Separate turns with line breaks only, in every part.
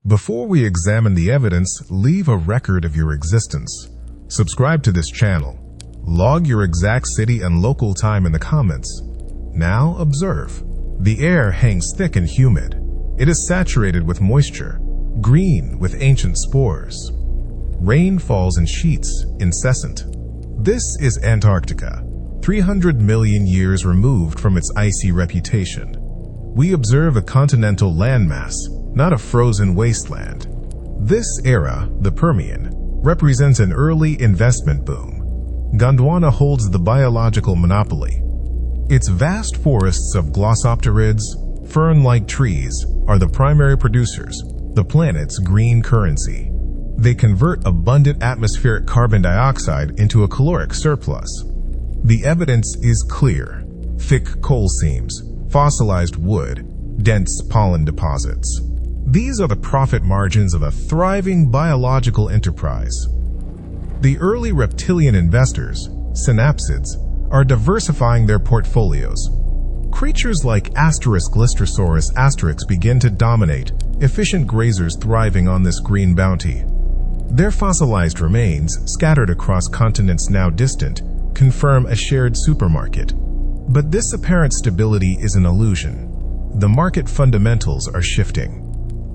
Before we examine the evidence, leave a record of your existence. Subscribe to this channel. Log your exact city and local time in the comments. Now observe. The air hangs thick and humid. It is saturated with moisture, green with ancient spores. Rain falls in sheets, incessant. This is Antarctica, 300 million years removed from its icy reputation. We observe a continental landmass, not a frozen wasteland. This era, the Permian, represents an early investment boom. Gondwana holds the biological monopoly. Its vast forests of glossopterids, fern-like trees, are the primary producers, the planet's green currency. They convert abundant atmospheric carbon dioxide into a caloric surplus. The evidence is clear: thick coal seams, fossilized wood, dense pollen deposits. These are the profit margins of a thriving biological enterprise. The early reptilian investors, synapsids, are diversifying their portfolios. Creatures like Glycerosaurus begin to dominate, efficient grazers thriving on this green bounty. Their fossilized remains, scattered across continents now distant, confirm a shared supermarket. But this apparent stability is an illusion. The market fundamentals are shifting.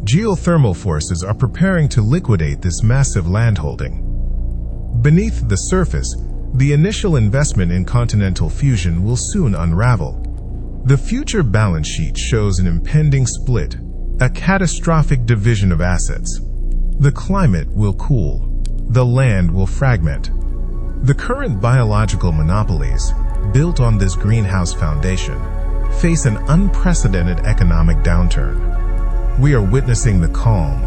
Geothermal forces are preparing to liquidate this massive landholding. Beneath the surface, the initial investment in continental fusion will soon unravel. The future balance sheet shows an impending split, a catastrophic division of assets. The climate will cool. The land will fragment. The current biological monopolies, built on this greenhouse foundation, face an unprecedented economic downturn. We are witnessing the calm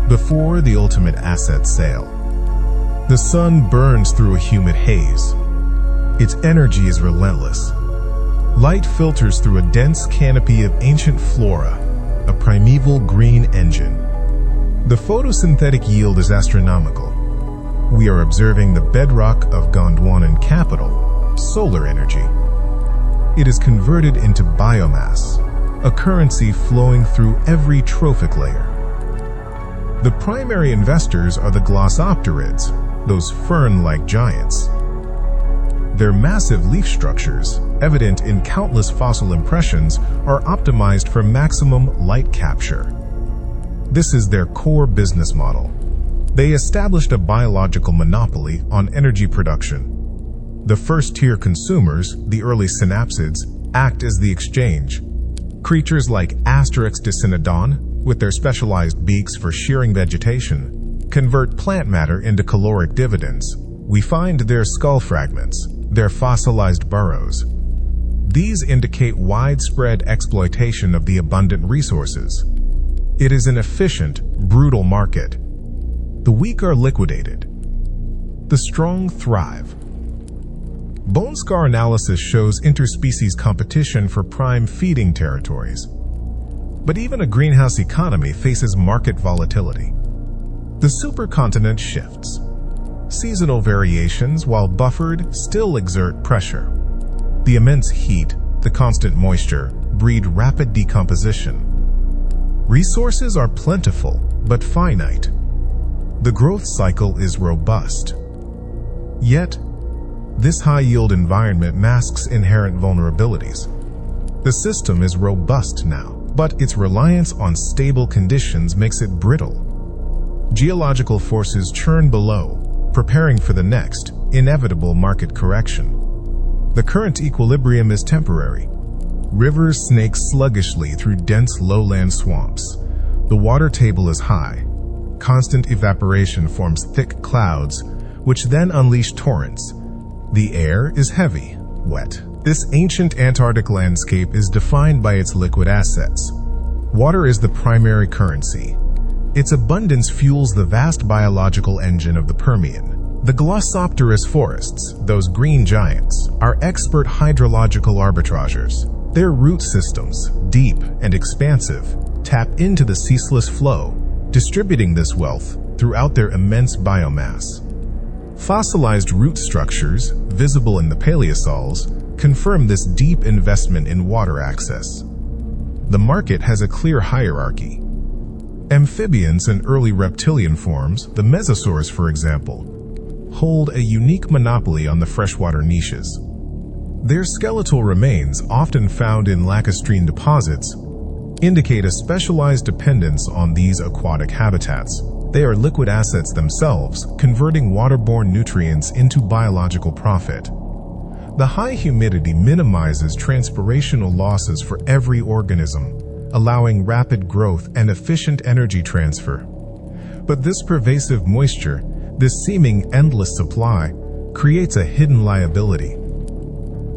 before the ultimate asset sale. The sun burns through a humid haze. Its energy is relentless. Light filters through a dense canopy of ancient flora, a primeval green engine. The photosynthetic yield is astronomical. We are observing the bedrock of Gondwanan capital, solar energy. It is converted into biomass, a currency flowing through every trophic layer. The primary investors are the glossopterids, those fern-like giants. Their massive leaf structures, evident in countless fossil impressions, are optimized for maximum light capture. This is their core business model. They established a biological monopoly on energy production. The first-tier consumers, the early synapsids, act as the exchange. Creatures like Dinosaurs, with their specialized beaks for shearing vegetation, convert plant matter into caloric dividends. We find their skull fragments, their fossilized burrows. These indicate widespread exploitation of the abundant resources. It is an efficient, brutal market. The weak are liquidated. The strong thrive. Bone scar analysis shows interspecies competition for prime feeding territories. But even a greenhouse economy faces market volatility. The supercontinent shifts. Seasonal variations, while buffered, still exert pressure. The immense heat, the constant moisture, breed rapid decomposition. Resources are plentiful, but finite. The growth cycle is robust. Yet, this high-yield environment masks inherent vulnerabilities. The system is robust now, but its reliance on stable conditions makes it brittle. Geological forces churn below, preparing for the next, inevitable market correction. The current equilibrium is temporary. Rivers snake sluggishly through dense lowland swamps. The water table is high. Constant evaporation forms thick clouds, which then unleash torrents. The air is heavy, wet. This ancient Antarctic landscape is defined by its liquid assets. Water is the primary currency. Its abundance fuels the vast biological engine of the Permian. The glossopterous forests, those green giants, are expert hydrological arbitragers. Their root systems, deep and expansive, tap into the ceaseless flow, distributing this wealth throughout their immense biomass. Fossilized root structures, visible in the paleosols, confirm this deep investment in water access. The market has a clear hierarchy. Amphibians and early reptilian forms, the mesosaurs for example, hold a unique monopoly on the freshwater niches. Their skeletal remains, often found in lacustrine deposits, indicate a specialized dependence on these aquatic habitats. They are liquid assets themselves, converting waterborne nutrients into biological profit. The high humidity minimizes transpirational losses for every organism, allowing rapid growth and efficient energy transfer. But this pervasive moisture, this seeming endless supply, creates a hidden liability.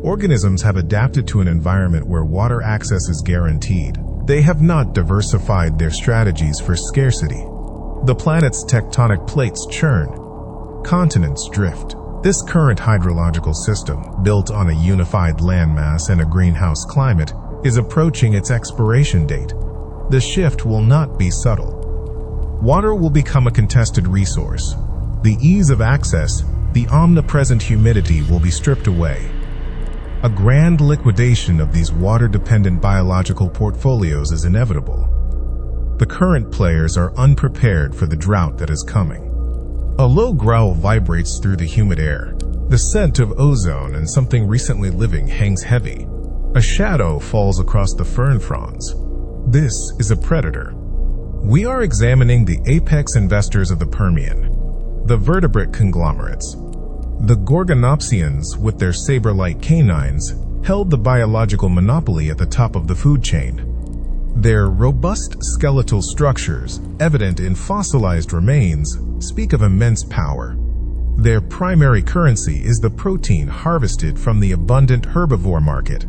Organisms have adapted to an environment where water access is guaranteed. They have not diversified their strategies for scarcity. The planet's tectonic plates churn. Continents drift. This current hydrological system, built on a unified landmass and a greenhouse climate, is approaching its expiration date. The shift will not be subtle. Water will become a contested resource. The ease of access, the omnipresent humidity will be stripped away. A grand liquidation of these water-dependent biological portfolios is inevitable. The current players are unprepared for the drought that is coming. A low growl vibrates through the humid air. The scent of ozone and something recently living hangs heavy. A shadow falls across the fern fronds. This is a predator. We are examining the apex investors of the Permian, the vertebrate conglomerates. The Gorgonopsians, with their saber-like canines, held the biological monopoly at the top of the food chain. Their robust skeletal structures, evident in fossilized remains, speak of immense power. Their primary currency is the protein harvested from the abundant herbivore market.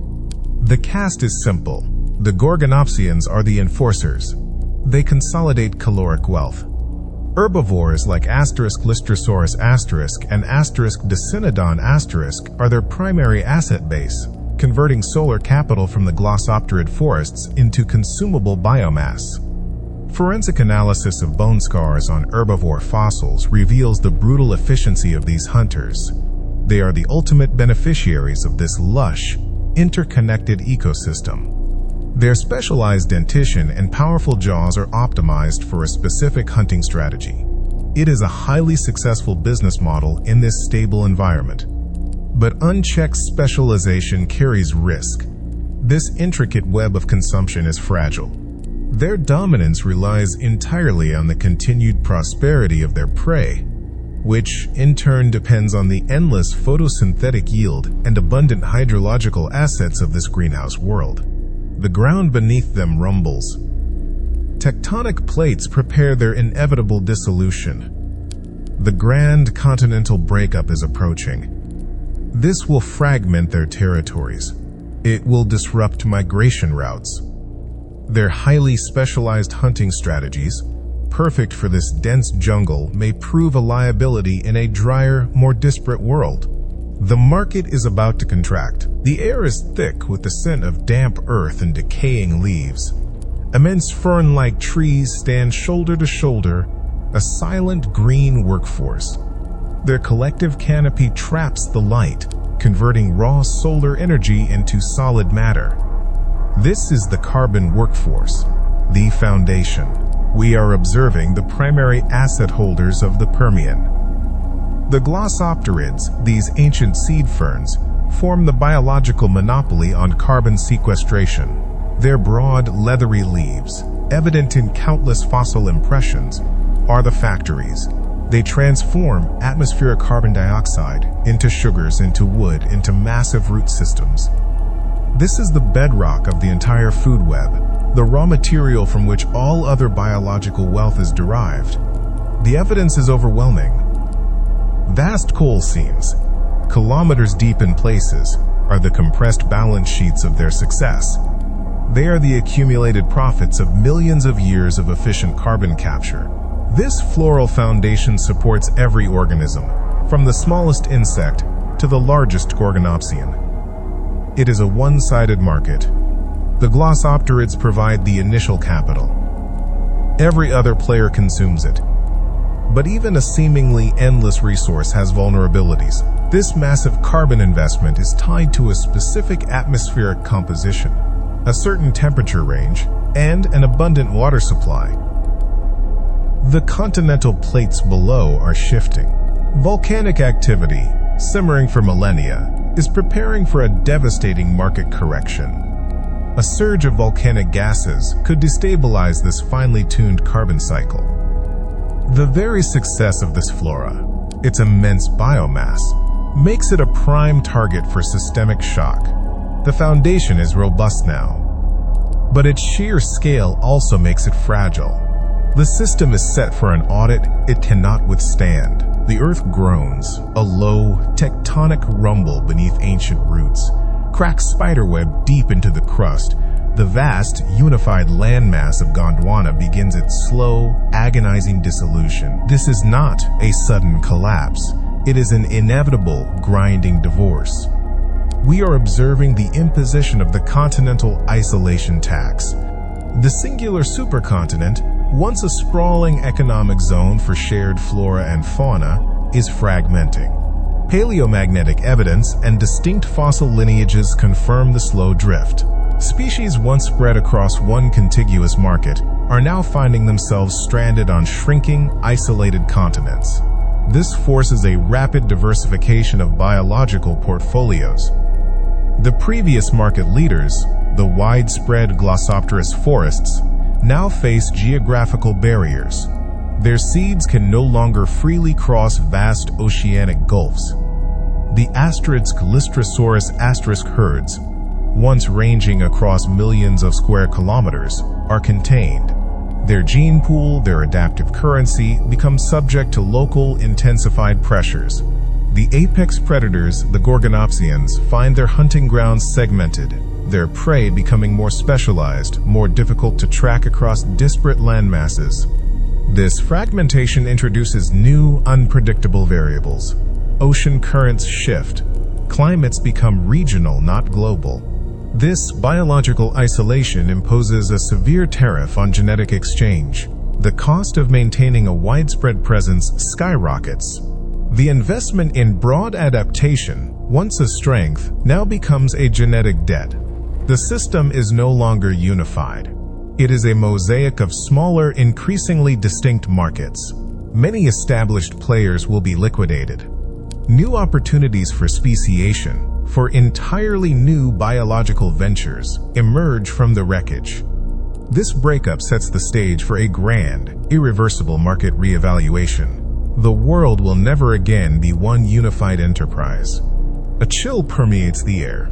The cast is simple. The Gorgonopsians are the enforcers. They consolidate caloric wealth. Herbivores like *Lystrosaurus* and *Dicynodon* are their primary asset base, converting solar capital from the glossopterid forests into consumable biomass. Forensic analysis of bone scars on herbivore fossils reveals the brutal efficiency of these hunters. They are the ultimate beneficiaries of this lush, interconnected ecosystem. Their specialized dentition and powerful jaws are optimized for a specific hunting strategy. It is a highly successful business model in this stable environment. But unchecked specialization carries risk. This intricate web of consumption is fragile. Their dominance relies entirely on the continued prosperity of their prey, which in turn depends on the endless photosynthetic yield and abundant hydrological assets of this greenhouse world. The ground beneath them rumbles. Tectonic plates prepare their inevitable dissolution. The grand continental breakup is approaching. This will fragment their territories. It will disrupt migration routes. Their highly specialized hunting strategies, perfect for this dense jungle, may prove a liability in a drier, more disparate world. The market is about to contract. The air is thick with the scent of damp earth and decaying leaves. Immense fern-like trees stand shoulder to shoulder, a silent green workforce. Their collective canopy traps the light, converting raw solar energy into solid matter. This is the carbon workforce, the foundation. We are observing the primary asset holders of the Permian. The glossopterids, these ancient seed ferns, form the biological monopoly on carbon sequestration. Their broad, leathery leaves, evident in countless fossil impressions, are the factories. They transform atmospheric carbon dioxide into sugars, into wood, into massive root systems. This is the bedrock of the entire food web, the raw material from which all other biological wealth is derived. The evidence is overwhelming. Vast coal seams, kilometers deep in places, are the compressed balance sheets of their success. They are the accumulated profits of millions of years of efficient carbon capture. This floral foundation supports every organism, from the smallest insect to the largest Gorgonopsian. It is a one-sided market. The glossopterids provide the initial capital. Every other player consumes it. But even a seemingly endless resource has vulnerabilities. This massive carbon investment is tied to a specific atmospheric composition, a certain temperature range, and an abundant water supply. The continental plates below are shifting. Volcanic activity, simmering for millennia, is preparing for a devastating market correction. A surge of volcanic gases could destabilize this finely tuned carbon cycle. The very success of this flora, its immense biomass, makes it a prime target for systemic shock. The foundation is robust now, but its sheer scale also makes it fragile. The system is set for an audit it cannot withstand. The Earth groans, a low, tectonic rumble beneath ancient roots, cracks spiderweb deep into the crust. The vast, unified landmass of Gondwana begins its slow, agonizing dissolution. This is not a sudden collapse. It is an inevitable, grinding divorce. We are observing the imposition of the continental isolation tax. The singular supercontinent, once a sprawling economic zone for shared flora and fauna, is fragmenting. Paleomagnetic evidence and distinct fossil lineages confirm the slow drift. Species once spread across one contiguous market are now finding themselves stranded on shrinking, isolated continents. This forces a rapid diversification of biological portfolios. The previous market leaders, the widespread Glossopteris forests, now face geographical barriers. Their seeds can no longer freely cross vast oceanic gulfs. The Lystrosaurus herds, once ranging across millions of square kilometers, are contained. Their gene pool, their adaptive currency, becomes subject to local, intensified pressures. The apex predators, the Gorgonopsians, find their hunting grounds segmented, their prey becoming more specialized, more difficult to track across disparate landmasses. This fragmentation introduces new, unpredictable variables. Ocean currents shift. Climates become regional, not global. This biological isolation imposes a severe tariff on genetic exchange. The cost of maintaining a widespread presence skyrockets. The investment in broad adaptation, once a strength, now becomes a genetic debt. The system is no longer unified. It is a mosaic of smaller, increasingly distinct markets. Many established players will be liquidated. New opportunities for speciation, for entirely new biological ventures, emerge from the wreckage. This breakup sets the stage for a grand, irreversible market reevaluation. The world will never again be one unified enterprise. A chill permeates the air.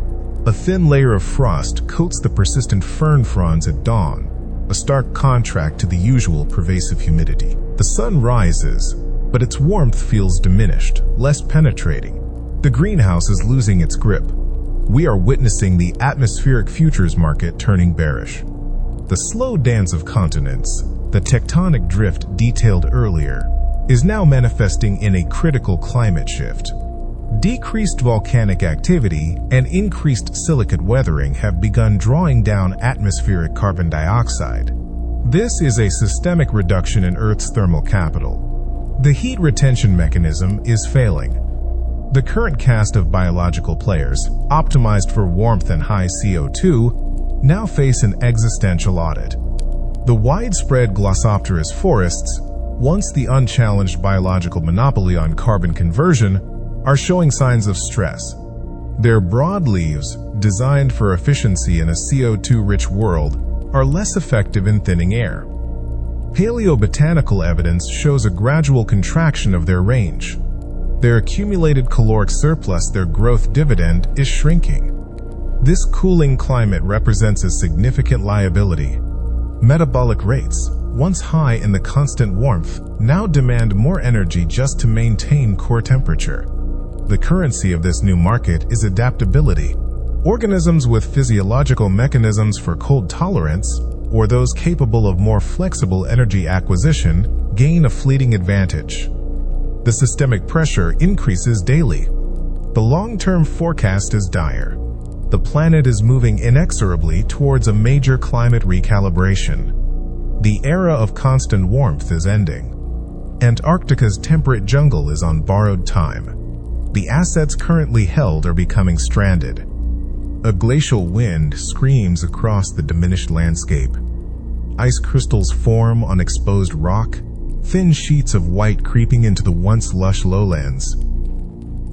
A thin layer of frost coats the persistent fern fronds at dawn, a stark contrast to the usual pervasive humidity. The sun rises, but its warmth feels diminished, less penetrating. The greenhouse is losing its grip. We are witnessing the atmospheric futures market turning bearish. The slow dance of continents, the tectonic drift detailed earlier, is now manifesting in a critical climate shift. Decreased volcanic activity and increased silicate weathering have begun drawing down atmospheric carbon dioxide. This is a systemic reduction in Earth's thermal capital. The heat retention mechanism is failing. The current cast of biological players, optimized for warmth and high CO2, now face an existential audit. The widespread Glossopteris forests, once the unchallenged biological monopoly on carbon conversion, are showing signs of stress. Their broadleaves, designed for efficiency in a CO2-rich world, are less effective in thinning air. Paleobotanical evidence shows a gradual contraction of their range. Their accumulated caloric surplus, their growth dividend, is shrinking. This cooling climate represents a significant liability. Metabolic rates, once high in the constant warmth, now demand more energy just to maintain core temperature. The currency of this new market is adaptability. Organisms with physiological mechanisms for cold tolerance, or those capable of more flexible energy acquisition, gain a fleeting advantage. The systemic pressure increases daily. The long-term forecast is dire. The planet is moving inexorably towards a major climate recalibration. The era of constant warmth is ending. Antarctica's temperate jungle is on borrowed time. The assets currently held are becoming stranded. A glacial wind screams across the diminished landscape. Ice crystals form on exposed rock, thin sheets of white creeping into the once lush lowlands.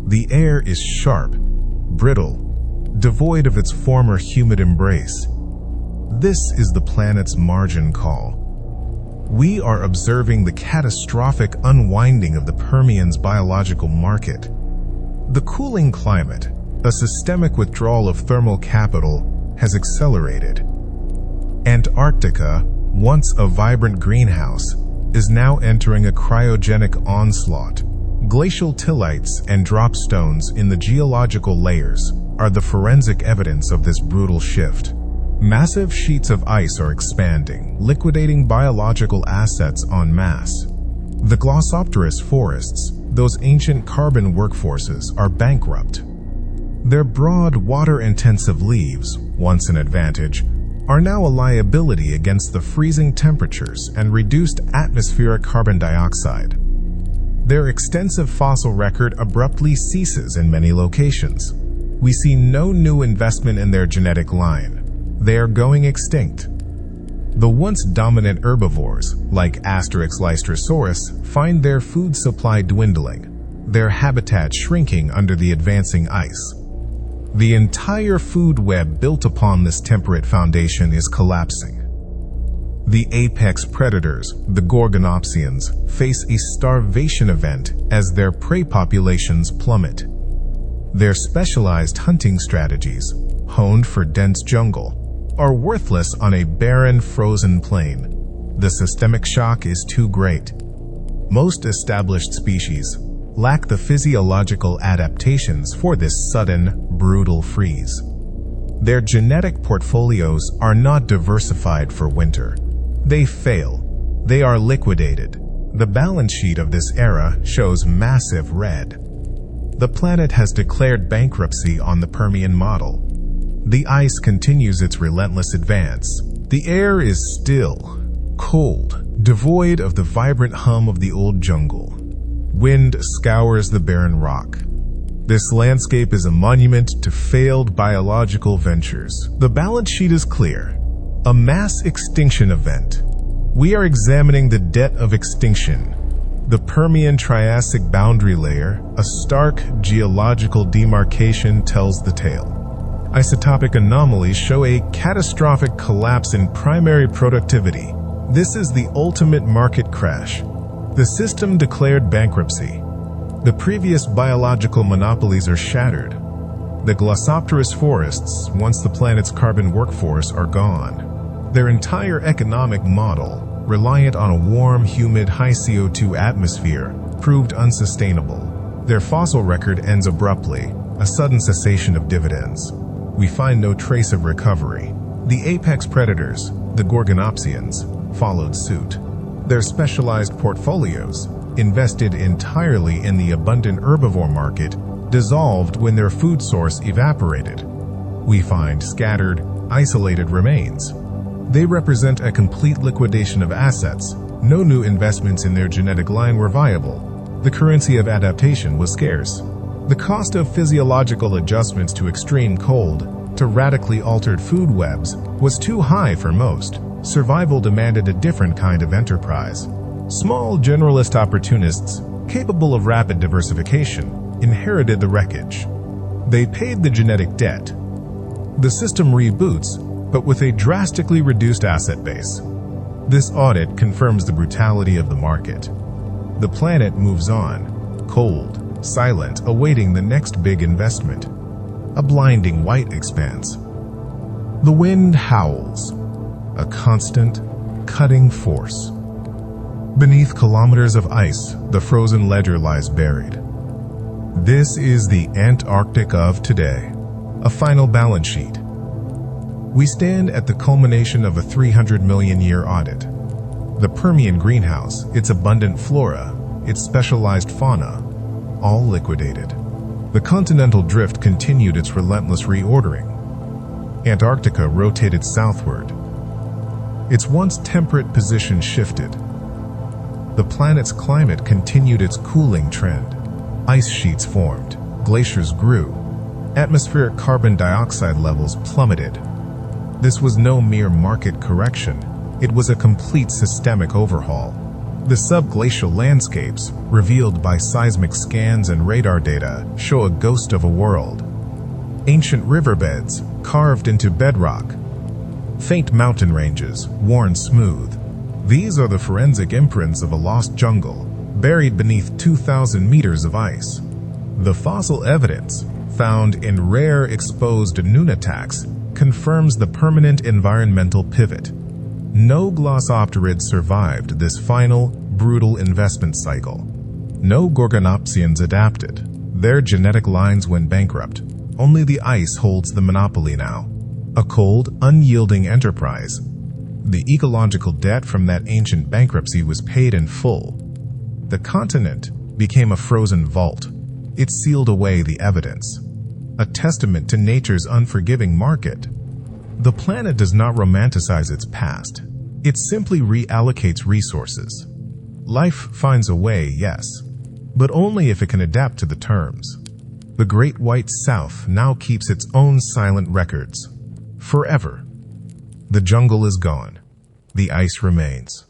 The air is sharp, brittle, devoid of its former humid embrace. This is the planet's margin call. We are observing the catastrophic unwinding of the Permian's biological market. The cooling climate, a systemic withdrawal of thermal capital, has accelerated. Antarctica, once a vibrant greenhouse, is now entering a cryogenic onslaught. Glacial tillites and drop stones in the geological layers are the forensic evidence of this brutal shift. Massive sheets of ice are expanding, liquidating biological assets en masse. The glossopterous forests, those ancient carbon workforces, are bankrupt. Their broad, water-intensive leaves, once an advantage, are now a liability against the freezing temperatures and reduced atmospheric carbon dioxide. Their extensive fossil record abruptly ceases in many locations. We see no new investment in their genetic line. They are going extinct. The once dominant herbivores, like Asterix Lystrosaurus, find their food supply dwindling, their habitat shrinking under the advancing ice. The entire food web built upon this temperate foundation is collapsing. The apex predators, the Gorgonopsians, face a starvation event as their prey populations plummet. Their specialized hunting strategies, honed for dense jungle, are worthless on a barren, frozen plain. The systemic shock is too great. Most established species lack the physiological adaptations for this sudden, brutal freeze. Their genetic portfolios are not diversified for winter. They fail. They are liquidated. The balance sheet of this era shows massive red. The planet has declared bankruptcy on the Permian model. The ice continues its relentless advance. The air is still, cold, devoid of the vibrant hum of the old jungle. Wind scours the barren rock. This landscape is a monument to failed biological ventures. The balance sheet is clear. A mass extinction event. We are examining the debt of extinction. The Permian-Triassic boundary layer, a stark geological demarcation, tells the tale. Isotopic anomalies show a catastrophic collapse in primary productivity. This is the ultimate market crash. The system declared bankruptcy. The previous biological monopolies are shattered. The glossopterous forests, once the planet's carbon workforce, are gone. Their entire economic model, reliant on a warm, humid, high CO2 atmosphere, proved unsustainable. Their fossil record ends abruptly, a sudden cessation of dividends. We find no trace of recovery. The apex predators, the Gorgonopsians, followed suit. Their specialized portfolios, invested entirely in the abundant herbivore market, dissolved when their food source evaporated. We find scattered, isolated remains. They represent a complete liquidation of assets. No new investments in their genetic line were viable. The currency of adaptation was scarce. The cost of physiological adjustments to extreme cold, to radically altered food webs, was too high for most. Survival demanded a different kind of enterprise. Small generalist opportunists, capable of rapid diversification, inherited the wreckage. They paid the genetic debt. The system reboots, but with a drastically reduced asset base. This audit confirms the brutality of the market. The planet moves on, cold, silent, awaiting the next big investment. A blinding white expanse. The wind howls, a constant, cutting force. Beneath kilometers of ice, the frozen ledger lies buried. This is the Antarctic of today, a final balance sheet. We stand at the culmination of a 300 million year audit. The Permian greenhouse, its abundant flora, its specialized fauna, all liquidated. The continental drift continued its relentless reordering. Antarctica rotated southward. Its once temperate position shifted. The planet's climate continued its cooling trend. Ice sheets formed, glaciers grew, atmospheric carbon dioxide levels plummeted. This was no mere market correction, it was a complete systemic overhaul. The subglacial landscapes, revealed by seismic scans and radar data, show a ghost of a world. Ancient riverbeds, carved into bedrock. Faint mountain ranges, worn smooth. These are the forensic imprints of a lost jungle, buried beneath 2,000 meters of ice. The fossil evidence, found in rare exposed nunataks, confirms the permanent environmental pivot. No glossopterids survived this final, brutal investment cycle. No gorgonopsians adapted. Their genetic lines went bankrupt. Only the ice holds the monopoly now. A cold, unyielding enterprise. The ecological debt from that ancient bankruptcy was paid in full. The continent became a frozen vault. It sealed away the evidence. A testament to nature's unforgiving market. The planet does not romanticize its past. It simply reallocates resources. Life finds a way, yes, but only if it can adapt to the terms. The Great White South now keeps its own silent records. Forever. The jungle is gone. The ice remains.